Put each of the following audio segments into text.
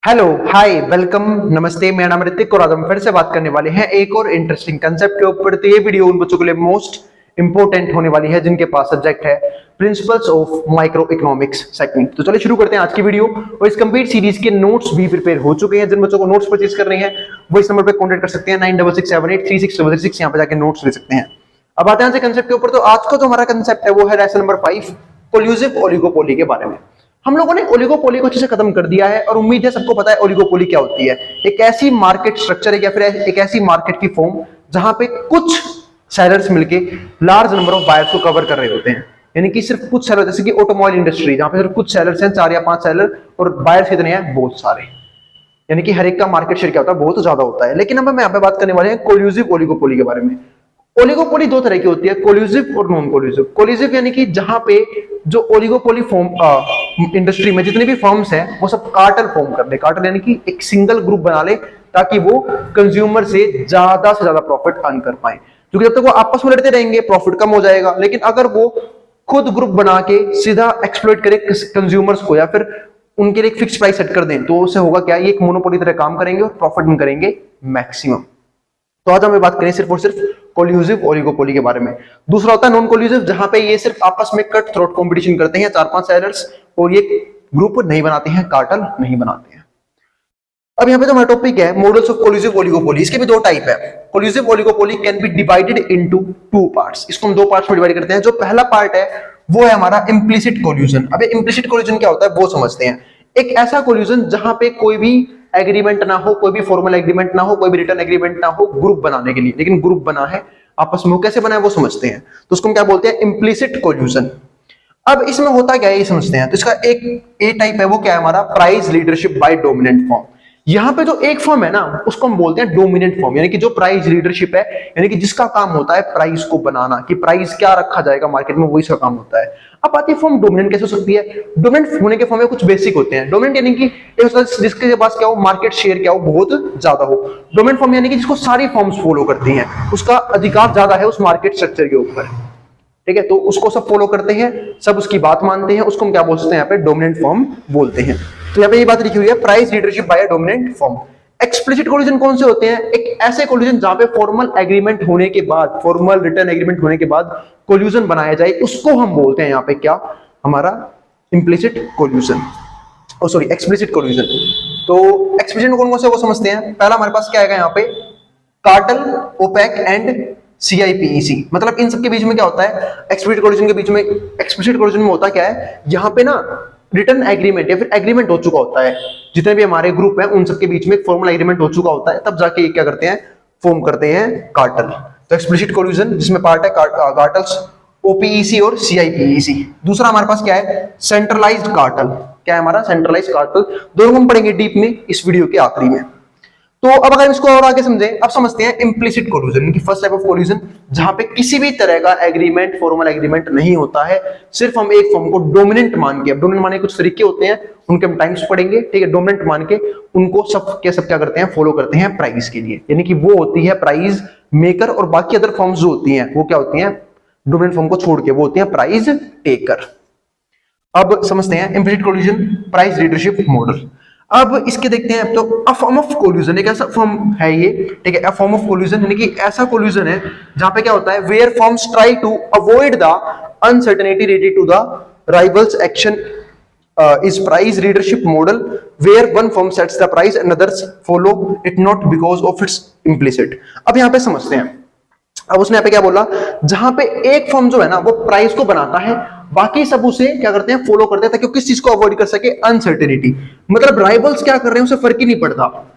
Hello hi welcome नमस्ते। मेरा नाम ऋतिक और आज हम फिर से बात करने वाले हैं एक और इंटरेस्टिंग कंसेप्ट के ऊपर। तो ये वीडियो उन बच्चों के लिए मोस्ट इंपोर्टेंट होने वाली है जिनके पास सब्जेक्ट है principles of micro economics segment. तो चलिए शुरू करते हैं आज की वीडियो। और इस कंप्लीट सीरीज के नोट्स भी प्रिपेयर हो चुके हैं। जिन बच्चों को नोट्स परचेज कर रहे हैं वो इस नंबर पर कॉन्टेक्ट कर सकते हैं 9667836666। यहाँ पे जाके नोट्स ले सकते हैं। अब आते हैं कंसेप्ट के ऊपर। तो आज का जो हमारा कंसेप्ट है वो है लेसन नंबर 5 कोल्यूसिव ओलिगोपोली के बारे में। हम लोगों ने ओलिगोपोली को अच्छे से खत्म कर दिया है और उम्मीद है सबको पता है ओलिगोपोली क्या होती है। एक ऐसी मार्केट स्ट्रक्चर है या फिर एक ऐसी मार्केट की फॉर्म जहां पे कुछ सेलर्स मिलके लार्ज नंबर ऑफ बायर्स को कवर कर रहे होते हैं। यानी कि सिर्फ कुछ सेलर, जैसे कि ऑटोमोबाइल इंडस्ट्री जहां पे सिर्फ कुछ सेलर्स हैं, 4 या 5 सेलर, और बायर्स कितने हैं, बहुत सारे। यानी कि हर एक का मार्केट शेयर क्या होता है, बहुत ज्यादा होता है। लेकिन अब हम यहाँ पे बात करने वाले हैं कोल्यूसिव ओलिगोपोली के बारे में। ओलिगोपोली दो तरह की होती है, कोल्यूसिव और नॉन कोल्यूसिव। कोल्यूसिव यानी कि जहां पे जो ओलिगोपोली फॉर्म इंडस्ट्री में जितने भी फर्म्स हैं वो सब कार्टेल फॉर्म कर ले। कार्टेल यानी कि एक सिंगल ग्रुप बना ले ताकि वो कंज्यूमर से ज्यादा प्रॉफिट अर्न कर पाए। क्योंकि जब तक वो आपस में लड़ते रहेंगे प्रॉफिट कम हो जाएगा। लेकिन अगर वो खुद ग्रुप बना के सीधा एक्सप्लॉइट करे कंज्यूमर्स को या फिर उनके लिए एक फिक्स प्राइस सेट कर दें तो उससे होगा क्या, ये एक मोनोपोली तरह काम करेंगे और प्रॉफिट में करेंगे मैक्सिमम। तो आज हम बात करें सिर्फ और सिर्फ कोल्यूसिव ओलिगोपोली के बारे में। दूसरा होता है नॉन कोल्यूसिव, जहां पे ये सिर्फ आपस में कट थ्रोट कंपटीशन करते हैं 4-5 सेलर्स और ये ग्रुप नहीं बनाते हैं, कार्टेल नहीं बनाते हैं। अब यहाँ पे जो हमारा टॉपिक है मॉडल्स ऑफ कोल्यूसिव ओलिगोपोली, इसके भी दो टाइप है। Collusive oligopoly can be divided into 2 parts. इसको हम 2 पार्ट्स में डिवाइड करते हैं। जो पहला पार्ट है वो है हमारा इम्प्लिसिट कोल्यूजन। अब इम्प्लिसिट कोल्यूजन क्या होता है वो समझते हैं। एक ऐसा कोल्यूजन जहां पे कोई भी एग्रीमेंट ना हो, कोई भी फॉर्मल एग्रीमेंट ना हो, कोई भी रिटर्न एग्रीमेंट ना हो ग्रुप बनाने के लिए, लेकिन ग्रुप बना है आपस में, कैसे बना है वो समझते हैं। तो उसको हम क्या बोलते हैं, इम्प्लिसिट कोल्यूजन। अब इसमें होता क्या है ये समझते हैं। तो इसका एक ए टाइप है वो क्या है हमारा, price leadership by dominant firm. यहां पे जो एक फॉर्म है ना उसको हम बोलते हैं डोमिनेंट फॉर्म। यानी कि जो प्राइस लीडरशिप है, यानी कि जिसका काम होता है प्राइस को बनाना, कि प्राइस क्या रखा जाएगा मार्केट में, वही इसका काम होता है। अब आती है फॉर्म डोमिनेंट कैसे हो सकती है। डोमिनेंट होने के फॉर्म में कुछ बेसिक होते हैं। डोमिनेंट यानी कि जिसके पास क्या हो, मार्केट शेयर क्या हो, बहुत ज्यादा हो। डोमिनेंट फॉर्म यानी कि जिसको सारी फॉर्म्स फॉलो करती हैं, उसका अधिकार ज्यादा है उस मार्केट स्ट्रक्चर के ऊपर। ठीक है, तो उसको सब फॉलो करते हैं, सब उसकी बात मानते हैं, उसको हम क्या बोलते हैं यहाँ पे, डोमिनेंट फॉर्म बोलते हैं। तो यहाँ पे ये बात लिखी हुई है, price leadership by dominant firm. Explicit collusion कौन से होते हैं, एक ऐसे कोल्यूजन जहां पे फॉर्मल एग्रीमेंट होने के बाद, फॉर्मल रिटर्न एग्रीमेंट होने के बाद कोल्यूजन बनाया जाए, उसको हम बोलते हैं यहाँ पे क्या, हमारा इम्प्लिसिट कोल्यूजन, ओ सॉरी एक्सप्लिसिट कोल्यूजन। तो एक्सप्लिसिट कौन कौन से वो समझते हैं। पहला हमारे पास क्या आएगा यहाँ पे, कार्टेल, ओपेक एंड CIPEC। मतलब इन सबके बीच में क्या होता है, एक्सप्लिसिट कोल्यूजन के बीच में, एक्सप्लिसिट कोल्यूजन में होता क्या है, यहाँ पे ना रिटर्न एग्रीमेंट या फिर एग्रीमेंट हो चुका होता है, जितने भी हमारे ग्रुप हैं उन सबके बीच में एक फॉर्मल एग्रीमेंट हो चुका होता है, तब जाके क्या करते हैं, फॉर्म करते हैं कार्टेल। तो एक्सप्लिसिट कोल्यूजन जिसमें पार्ट है कार्टेल्स, OPEC और CIPEC। दूसरा हमारे पास क्या है, सेंट्रलाइज्ड कार्टेल। क्या है हमारा, सेंट्रलाइज्ड कार्टेल। दोनों हम पढ़ेंगे डीप में इस वीडियो के आखिरी में। तो अब अगर इसको और आगे समझें, अब समझते हैं इम्प्लिसिट कोल्यूजन की फर्स्ट टाइप ऑफ कोल्यूजन, जहां पे किसी भी तरह का एग्रीमेंट, फॉर्मल एग्रीमेंट नहीं होता है, सिर्फ हम एक फॉर्म को डोमिनेंट मान के, अब डोमिनेंट माने कुछ तरीके होते हैं उनके हम टाइम्स पढ़ेंगे, ठीक है, डोमिनेंट मान के उनको सब क्या करते हैं, फॉलो करते हैं प्राइस के लिए। यानी कि वो होती है प्राइस मेकर, और बाकी अदर फॉर्म्स जो होती हैं वो क्या होती हैं, डोमिनेंट फॉर्म को छोड़ के वो होती है प्राइस टेकर। अब समझते हैं implicit collusion, price leadership model. अब इसके देखते हैं। तो अ फॉर्म ऑफ कोल्यूजन एक ऐसा फॉर्म है ये, ठीक है, अ फॉर्म ऑफ कोल्यूजन यानी कि ऐसा कोल्यूजन है जहां पे क्या होता है, where firms try to avoid the uncertainty related to the rivals action is price leadership model where one firm sets the price and others follow it not because of its implicit। अब यहां पे समझते हैं। अब उसने यहाँ पे क्या बोला, जहां पे एक फर्म जो है ना वो प्राइस को बनाता है, बाकी सब उसे क्या करते हैं, फॉलो करते हैं, ताकि किस चीज को अवॉइड कर सके, अनसर्टेनिटी। मतलब राइवल्स क्या कर रहे हैं उसे फर्क ही नहीं पड़ता।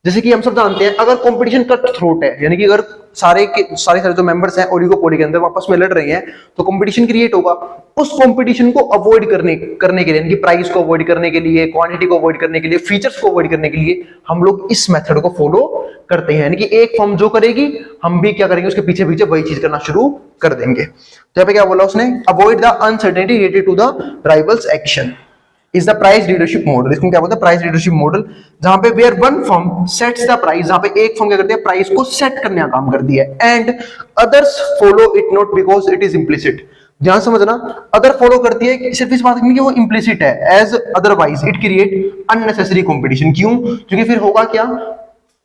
जैसे कि हम सब जानते हैं, अगर कंपटीशन कट थ्रोट है, यानी कि अगर सारे जो मेंबर्स हैं ओलिगोपोली के अंदर आपस में लड़ रहे हैं, तो कंपटीशन क्रिएट होगा। उस कंपटीशन को अवॉइड करने के लिए, यानी कि प्राइस को अवॉइड करने के लिए, क्वांटिटी को अवॉइड करने के लिए, फीचर्स को अवॉइड करने के लिए हम लोग इस मेथड को फॉलो करते हैं। यानी कि एक फर्म जो करेगी हम भी क्या करेंगे, उसके पीछे पीछे वही चीज करना शुरू कर देंगे। तो यहाँ पे क्या बोला उसने, avoid the uncertainty related to the rivals action is the price leadership model। इसको क्या बोलते हैं, प्राइस लीडरशिप मॉडल, जहां पे where one firm sets the price, जहां पे एक फर्म क्या करती है, प्राइस को सेट करने का काम करती है, and others follow it not because it is implicit। ध्यान समझना, अदर फॉलो करती है सिर्फ इस बात की कि वो इम्प्लिसिट है, as otherwise it create unnecessary competition. क्यों? क्योंकि फिर होगा क्या,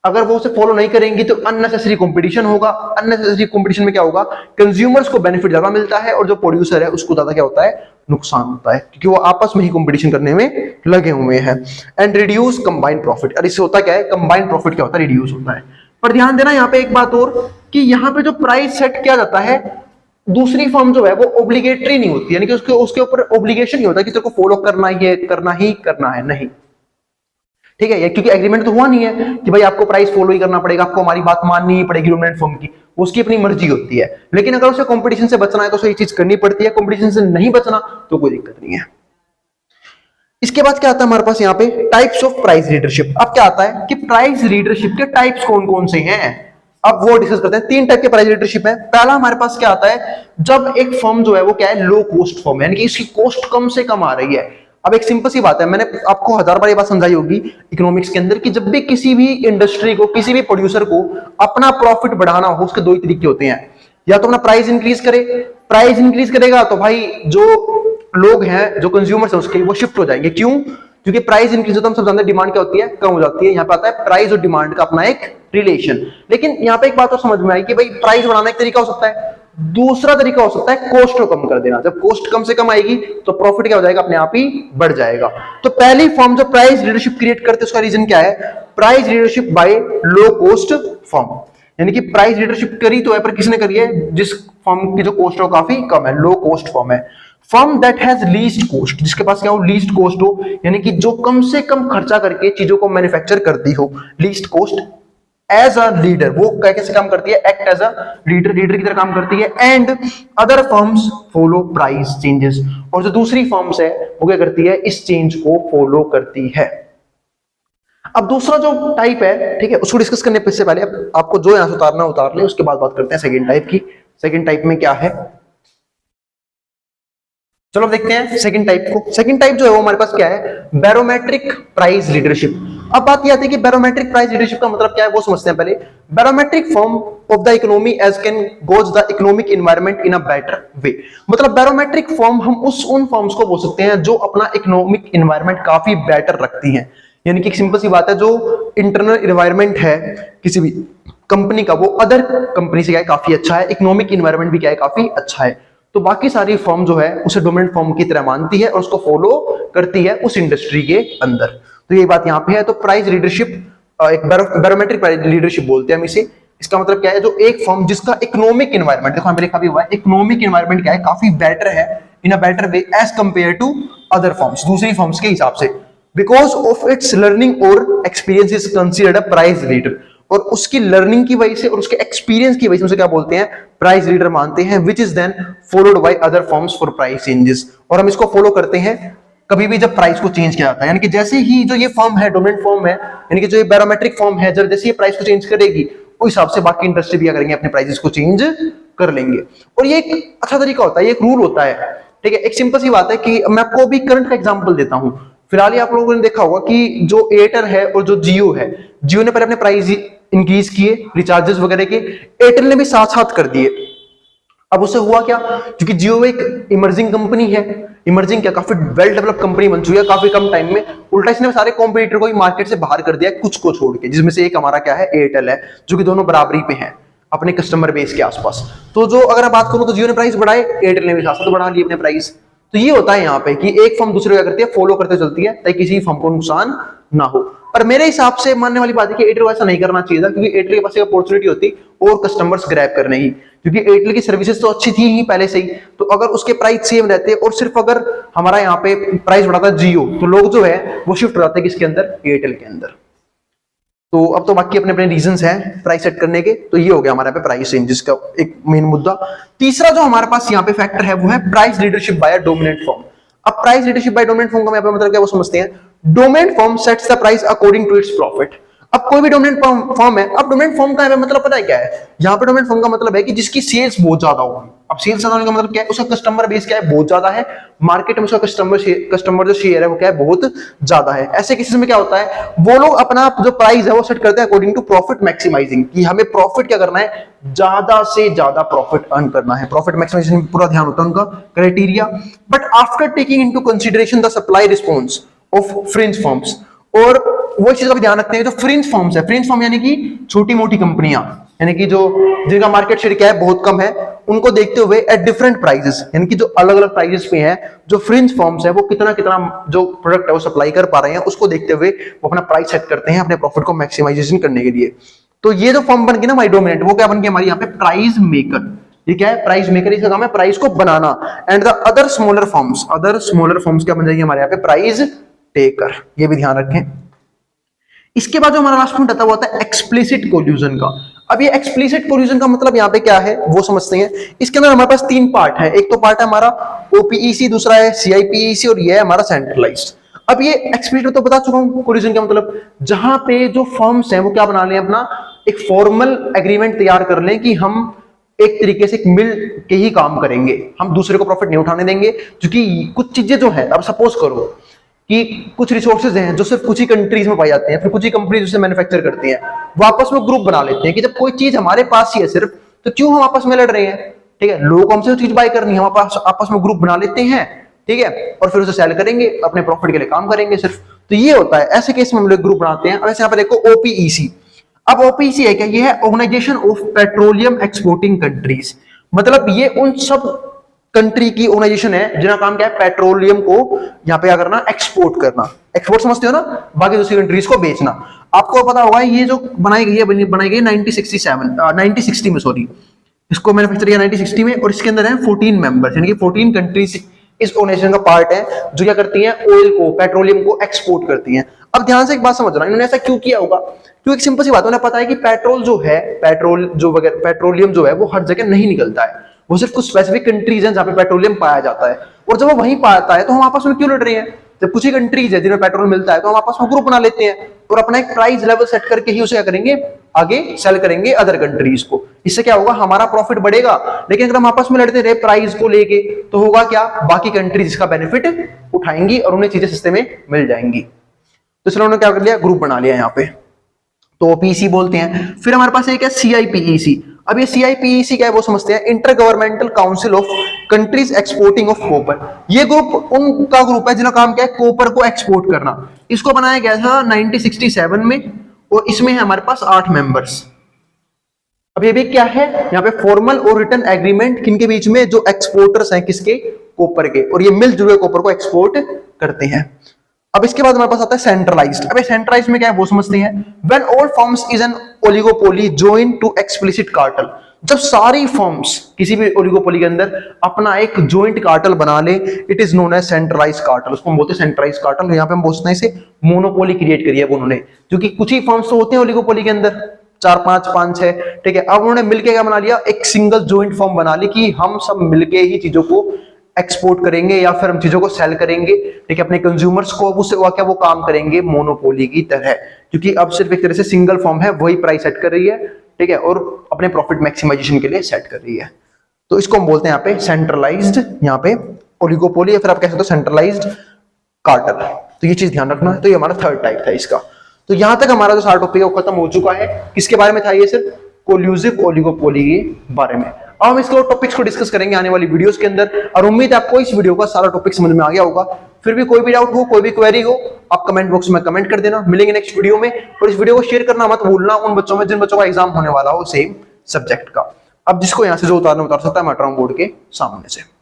अगर वो उसे फॉलो नहीं करेंगी तो अननेसेसरी कंपटीशन होगा। अननेसेसरी कंपटीशन में क्या होगा, कंज्यूमर्स को बेनिफिट ज्यादा मिलता है और जो प्रोड्यूसर है उसको ज्यादा क्या होता है, नुकसान होता है, क्योंकि वो आपस में ही कंपटीशन करने में लगे हुए हैं। एंड रिड्यूस कंबाइंड प्रॉफिट, और इससे होता क्या है, कंबाइंड प्रॉफिट क्या होता है, रिड्यूस होता है। पर ध्यान देना यहाँ पे एक बात और, कि यहाँ पे जो प्राइस सेट किया जाता है, दूसरी फर्म जो है वो ओब्लिगेटरी नहीं होती, यानी कि उसके ऊपर ओब्लिगेशन नहीं होता कि तेरे को फॉलो करना ही है, करना है, नहीं, ठीक है। क्योंकि एग्रीमेंट तो हुआ नहीं है कि भाई आपको प्राइस फॉलो ही करना पड़ेगा, आपको हमारी बात माननी ही पड़ेगी डोमिनेंट फर्म की, उसकी अपनी मर्जी होती है। लेकिन अगर उसे कंपटीशन से बचना है तो उसे ये चीज करनी पड़ती है, कंपटीशन से नहीं बचना तो कोई दिक्कत नहीं है। इसके बाद क्या आता है हमारे पास यहाँ पे, टाइप्स ऑफ प्राइस लीडरशिप। अब क्या आता है कि प्राइस लीडरशिप के टाइप्स कौन कौन से हैं, अब वो डिस्कस करते हैं। 3 टाइप के प्राइस लीडरशिप है। पहला हमारे पास क्या आता है, जब एक फर्म जो है वो क्या है, लो कॉस्ट फर्म है, यानी कि इसकी कॉस्ट कम से कम आ रही है। अब एक सिंपल सी बात है, मैंने आपको 1000 बार ये बात समझाई होगी इकोनॉमिक्स के अंदर, कि जब भी किसी भी इंडस्ट्री को, किसी भी प्रोड्यूसर को अपना प्रॉफिट बढ़ाना हो, उसके 2 ही तरीके होते हैं, या तो अपना प्राइस इंक्रीज करे, प्राइस इंक्रीज करेगा तो भाई जो लोग हैं, जो कंज्यूमर्स हैं उसके, वो शिफ्ट हो जाएंगे। क्यों? क्योंकि प्राइस इंक्रीज होता है, हम सब जानते हैं, डिमांड क्या होती है, कम हो जाती है। यहाँ पे आता है प्राइस और डिमांड का अपना एक रिलेशन। लेकिन यहाँ पे एक बात और समझ में आई कि भाई प्राइस बढ़ाना एक तरीका हो सकता है, दूसरा तरीका हो सकता है कॉस्ट को कम कर देना। जब कॉस्ट कम से कम आएगी तो प्रॉफिट क्या हो जाएगा, अपने आप ही बढ़ जाएगा। तो पहली फॉर्म जो प्राइस लीडरशिप क्रिएट करते हैं उसका रीजन क्या है, price leadership by low cost firm, यानी कि प्राइस लीडरशिप करी तो है, पर किसने करी है, जिस फॉर्म की जो कॉस्ट हो काफी कम है, लो कॉस्ट फॉर्म है। Firm that has least cost, जिसके पास क्या हो, लीस्ट कॉस्ट हो, यानी कि जो कम से कम खर्चा करके चीजों को मैन्युफैक्चर करती हो, least cost. As a leader, वो कैसे काम करती है, act as a leader, leader की तरह काम करती है। And other firms follow price changes, और जो दूसरी फर्म्स है वो क्या करती है, इस चेंज को फॉलो करती है। अब दूसरा जो टाइप है, ठीक है, उसको डिस्कस करने से पहले आपको जो यहां से उतारना उतार ले, उसके बाद बात करते हैं सेकंड टाइप की। सेकंड टाइप में क्या है, चलो देखते हैं सेकंड टाइप को। सेकंड टाइप जो है वो हमारे पास क्या है, बैरोमेट्रिक प्राइस लीडरशिप। अब बात ये आती है कि बैरोमेट्रिक प्राइस लीडरशिप का मतलब क्या है, वो समझते हैं पहले। Barometric firm of the economy as can gauge the economic environment in a better way. मतलब बैरोमेट्रिक फॉर्म हम उन फॉर्म्स को बोल सकते हैं जो अपना इकोनॉमिक एनवायरनमेंट काफी बेटर रखती हैं, यानी कि सिंपल सी बात है, जो इंटरनल एनवायरनमेंट है किसी भी कंपनी का, वो अदर कंपनी से क्या है, काफी अच्छा है, इकोनॉमिक एनवायरनमेंट भी क्या है, काफी अच्छा है। तो बाकी सारी फॉर्म जो है उसे डोमिनेंट फॉर्म की तरह मानती है और उसको फॉलो करती है उस इंडस्ट्री के अंदर। तो ये बात यहाँ पे है। तो प्राइस लीडरशिप, एक बैरोमेट्रिक प्राइस लीडरशिप बोलते हैं हम इसे। इसका मतलब क्या है, जो एक फॉर्म जिसका इकोनॉमिक एनवायरनमेंट, देखो यहाँ पे लिखा भी हुआ है, इकोनॉमिक एनवायरनमेंट क्या है, काफी बेटर है, in a better way as compare to other forms, दूसरी फॉर्म्स के हिसाब से। बिकॉज ऑफ इट्स लर्निंग और experience is considered a price leader, और उसकी लर्निंग की वजह से और उसके एक्सपीरियंस की वजह से उसे क्या बोलते हैं, प्राइस लीडर मानते हैं। Which is then followed by other firms for price changes, और हम इसको फॉलो करते हैं कभी भी जब प्राइस को चेंज किया जाता है, यानी कि जैसे ही जो ये फॉर्म है, डोमिनेंट फॉर्म है, यानी कि जो ये बैरोमेट्रिक फॉर्म है, जब जैसे ये प्राइस को चेंज करेगी उस हिसाब से बाकी इंडस्ट्री भी क्या करेंगे, अपने प्राइसेस को चेंज कर लेंगे। और ये एक अच्छा तरीका होता है, ये एक रूल होता है, ठीक है। एक सिंपल सी बात है कि मैं आपको अभी करंट का एग्जांपल देता हूं। फिलहाल आप लोगों ने देखा होगा कि जो एयरटेल है और जो जियो है, जियो ने पहले अपने प्राइस इंक्रीज किए रिचार्जेस वगैरह के, एयरटेल ने भी साथ साथ कर दिए। अब उससे हुआ क्या, क्योंकि जियो एक इमर्जिंग कंपनी है, इमर्जिंग क्या, काफी वेल डेवलप कंपनी बन चुकी है काफी कम टाइम में, उल्टा इसने सारे कॉम्पिटिटर को मार्केट से बाहर कर दिया कुछ को छोड़ के, जिसमें से एक हमारा क्या है, एयरटेल है, जो कि दोनों बराबरी पे हैं अपने कस्टमर बेस के आसपास। तो जो अगर बात करूं तो जियो ने प्राइस बढ़ाए, एयरटेल ने भी साथ साथ बढ़ा लिए अपने प्राइस। तो ये होता है यहाँ पे कि एक फर्म दूसरे को क्या करती है, फॉलो करते चलती है ताकि किसी फर्म को नुकसान ना हो। पर मेरे हिसाब से मानने वाली बात है कि एयरटेल को ऐसा नहीं करना चाहिए था, क्योंकि एयरटेल के पास एक अपॉर्चुनिटी होती और कस्टमर्स ग्रैब करने की, क्योंकि एयरटेल की सर्विसेज तो अच्छी थी ही पहले से ही। तो अगर उसके प्राइस सेम रहते और सिर्फ अगर हमारा यहाँ पे प्राइस बढ़ाता जियो, तो लोग जो है वो शिफ्ट हो जाते हैं किसके अंदर, एयरटेल के अंदर। तो अब तो बाकी अपने अपने रीजंस हैं प्राइस सेट करने के। तो ये हो गया हमारे पे प्राइस चेंजेस का एक मेन मुद्दा। तीसरा जो हमारे पास यहाँ पे फैक्टर है वो है price leadership by dominant firm. अब price leadership by dominant firm का मतलब क्या, वो समझते हैं। Dominant firm sets the price according to its profit. अब कोई भी डोमिनेंट फर्म है, अब डोमिनेंट फर्म का मतलब पता है क्या है, यहाँ पे डोमिनेंट फर्म का मतलब है कि जिसकी सेल्स बहुत ज्यादा होगी। अब सेल्स ज्यादा होने का मतलब क्या है, उसका कस्टमर बेस क्या है, बहुत ज्यादा है, मार्केट में उसका कस्टमर जो शेयर है वो क्या है, बहुत ज्यादा है। ऐसे केसेस में क्या होता है, वो लोग अपना जो प्राइस है वो सेट करते हैं अकॉर्डिंग टू प्रॉफिट मैक्सिमाइजिंग, कि हमें प्रॉफिट क्या करना है, ज्यादा से ज्यादा प्रॉफिट अर्न करना है, प्रॉफिट मैक्सिमाइजेशन में पूरा ध्यान होता है उनका criteria. But after taking into consideration the supply response of fringe firms, और वो चीज का भी ध्यान रखते हैं जो फ्रिंज फर्म्स है, फ्रिंज फर्म यानी कि छोटी मोटी कंपनियां, यानी कि जो जिनका मार्केट शेयर क्या है बहुत कम है, उनको देखते हुए एट डिफरेंट प्राइसेस, यानी कि जो अलग अलग प्राइसेस पे हैं, जो फ्रिंज फर्म्स है वो कितना कितना जो प्रोडक्ट है वो सप्लाई कर पा रहे हैं, उसको देखते हुए वो अपना प्राइस सेट करते हैं अपने प्रॉफिट को मैक्सिमाइजेशन करने के लिए। तो ये जो फर्म बन गई ना हमारी डोमिनेंट, वो क्या बन गई हमारी यहाँ पे प्राइस मेकर। ये क्या है? प्राइस मेकर, इसका काम है प्राइस को बनाना। And the other smaller firms क्या बन जाएगी हमारे यहाँ पे? Price taker. ये भी ध्यान रखें। इसके बाद जो हमारा लास्ट पॉइंट आता है वो आता है एक्सप्लिसिट कोल्यूजन का। अब ये एक्सप्लिसिट कोल्यूजन का मतलब यहाँ पे क्या है वो समझते हैं। इसके अंदर हमारे पास तीन पार्ट है। एक तो पार्ट है हमारा ओपीईसी, दूसरा है सीआईपीईसी और ये है हमारा सेंट्रलाइज्ड। अब ये एक्सप्लिसिट तो बता चुका हूं कोल्यूजन का मतलब, जहां पे जो फर्म्स हैं वो क्या बना लें, अपना एक फॉर्मल एग्रीमेंट तैयार कर लें कि हम एक तरीके से मिल के ही काम करेंगे, हम दूसरे को प्रॉफिट नहीं उठाने देंगे। क्योंकि कुछ चीजें जो है, अब सपोज करो कि कुछ रिसोर्सेज हैं जो सिर्फ कुछ ही कंट्रीज में पाई जाते हैं, फिर कुछ ही कंपनीज उसे मैन्युफैक्चर करती हैं, वो आपस में ग्रुप बना लेते हैं कि जब कोई चीज हमारे पास ही है सिर्फ, तो क्यों हम आपस में लड़ रहे हैं? ठीक है, लोगों को हमसे वो चीज बाय करनी है, हम आपस में ग्रुप बना लेते हैं, ठीक है, और फिर उसे सेल करेंगे, अपने प्रॉफिट के लिए काम करेंगे सिर्फ। तो ये होता है, ऐसे केस में हम लोग ग्रुप बनाते हैं। अब ऐसे यहाँ पर देखो ओपीईसी। अब ओपीईसी है क्या? ये है organization of petroleum exporting countries. मतलब ये उन सब कंट्री की ऑर्गेनाइजेशन है जिनका काम क्या है? पेट्रोलियम को यहाँ पे क्या करना? एक्सपोर्ट करना। एक्सपोर्ट समझते हो ना? बाकी दूसरी कंट्रीज को बेचना। आपको पता होगा ये जो बनाई गई है 1960 में, सॉरी, इसको मैन्युफैक्चर किया 1960 में, और इसके अंदर है 14 मेंबर्स, यानी कि 14 कंट्रीज इस ऑर्गेनाइजेशन का पार्ट है जो क्या करती हैं? ऑयल को, पेट्रोलियम को एक्सपोर्ट करती हैं। अब ध्यान से एक बात समझना, इन्होंने ऐसा क्यों किया होगा? क्योंकि एक सिंपल सी बात है, उन्हें पता है कि पेट्रोल जो है, पेट्रोलियम जो है वो हर जगह नहीं निकलता है, वो सिर्फ कुछ स्पेसिफिक कंट्रीज हैं जहां पे पेट्रोलियम पाया जाता है। और जब वो वहीं पाता है तो हम आपस में क्यों लड़ रहे हैं? जब कुछ ही कंट्रीज है जिनमें पेट्रोल मिलता है तो हम आपस में ग्रुप बना लेते हैं और अपना एक प्राइस लेवल सेट करके ही उसे क्या करेंगे? आगे सेल करेंगे अदर कंट्रीज को। इससे क्या होगा? हमारा प्रॉफिट बढ़ेगा। लेकिन अगर हम आपस में लड़ते रहे प्राइस को लेके तो होगा क्या? बाकी कंट्रीज इसका बेनिफिट उठाएंगी और उन्हें चीजें सस्ते में मिल जाएंगी। तो इसलिए उन्होंने क्या कर लिया? ग्रुप बना लिया यहाँ पे, तो ओपीईसी बोलते हैं। फिर हमारे पास एक है सीआईपीईसी। अब ये सीआईपीईसी क्या है वो समझते हैं। Inter governmental council of countries exporting of copper. ये ग्रुप उनका ग्रुप है जिनका काम क्या है? कॉपर को एक्सपोर्ट करना। इसको बनाया गया था 1967 में, और इसमें है हमारे पास 8 मेंबर्स। अब ये भी क्या है? यहाँ पे फॉर्मल और रिटन एग्रीमेंट किनके बीच में? जो एक्सपोर्टर्स हैं, किसके? कॉपर के, और ये मिलजुल के कॉपर को एक्सपोर्ट करते हैं। अब इसके बाद हमारे पास आता है सेंट्रलाइज्ड। अब सेंट्रलाइज्ड में क्या है वो समझते हैं। When all firms is an oligopoly join to explicit cartel. जब सारी फर्म्स किसी भी ओलिगोपोली के अंदर अपना एक जॉइंट कार्टेल बना ले, it is known as centralized cartel. उसको हम बोलते हैं सेंट्रलाइज्ड कार्टेल। यहाँ पे हम बोलते हैं इसे मोनोपोली क्रिएट करी है उन्होंने, क्योंकि कुछ ही फर्म्स तो होते हैं ओलिगोपोली के अंदर, 4, 5, 5, 6, ठीक है। अब उन्होंने मिलकर क्या बना लिया? एक सिंगल जॉइंट फर्म बना ली कि हम सब मिलके ही चीजों को एक्सपोर्ट करेंगे या फिर हम चीजों को सेल करेंगे, ठीक है, अपने कंज्यूमर्स को। उससे क्या वो काम करेंगे? मोनोपोली की तरह, क्योंकि अब सिर्फ एक तरह से सिंगल फर्म है, वही प्राइस सेट कर रही है, ठीक है, और अपने प्रॉफिट मैक्सिमाइजेशन के लिए सेट कर रही है। तो इसको हम बोलते हैं यहाँ पे सेंट्रलाइज्ड, यहाँ पे ओलिगोपोली, या फिर आप कह सकते हो सेंट्रलाइज्ड कार्टेल। तो ये चीज ध्यान रखना है। तो ये हमारा थर्ड टाइप था इसका। तो यहां तक हमारा जो सारा टॉपिक है वो खत्म हो चुका है। किसके बारे में था ये? सिर्फ कोल्यूसिव ओलिगोपोली के बारे में। अब हम इसके टॉपिक्स को डिस्कस करेंगे आने वाली वीडियोस के अंदर, और उम्मीद है आपको इस वीडियो का सारा टॉपिक समझ में आ गया होगा। फिर भी कोई भी डाउट हो, कोई भी क्वेरी हो, आप कमेंट बॉक्स में कमेंट कर देना। मिलेंगे नेक्स्ट वीडियो में, और इस वीडियो को शेयर करना मत भूलना उन बच्चों में जिन बच्चों का एग्जाम होने वाला हो सेम सब्जेक्ट का। अब जिसको यहाँ से जो उतारना उतार सकता है मैट्रॉन बोर्ड के सामने से।